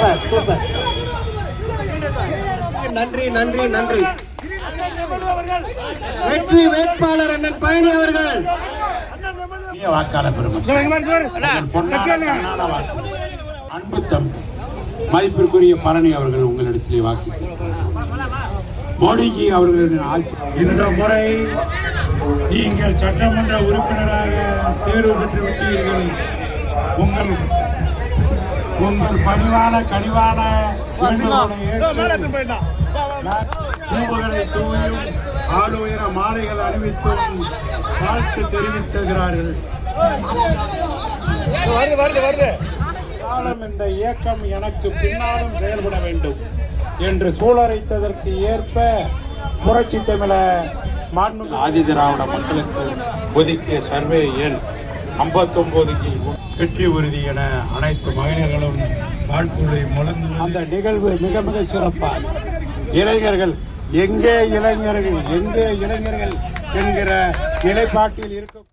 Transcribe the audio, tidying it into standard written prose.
Super super. நன்றி நன்றி நன்றி. வெற்றி வேட்பாளர் அண்ணன் பழனி அவர்கள். வாக்காளர் அன்பு தம்பி மதிப்பிற்குரிய பழனி அவர்கள் உங்களிடத்திலே வாக்கு மோடிஜி அவர்களின் ஆட்சி. இந்த முறை நீங்கள் சட்டமன்ற உறுப்பினராக தேர்வு பெற்று விட்டீர்கள். உங்கள் பணிவான கனிவான பூவுகளை தூவியும் ஆள் உயர மாலைகள் அணிவித்தும் வாழ்த்து தெரிவித்துகிறார்கள். இந்த இயக்கம் எனக்கு பின்னாலும் செயல்பட வேண்டும் என்று சூழரைத்ததற்கு ஏற்ப புரட்சி தமிழ ஆதி திராவிட மக்களுக்கு ஒதுக்கிய சர்வே எண் 59 வெற்றி உறுதி என அனைத்து மகளிர்களும் வாழ்த்துறை முழங்கு. அந்த நிகழ்வு மிக மிக சிறப்பான இளைஞர்கள் எங்கே இளைஞர்கள் என்கிற நிலைப்பாட்டில் இருக்க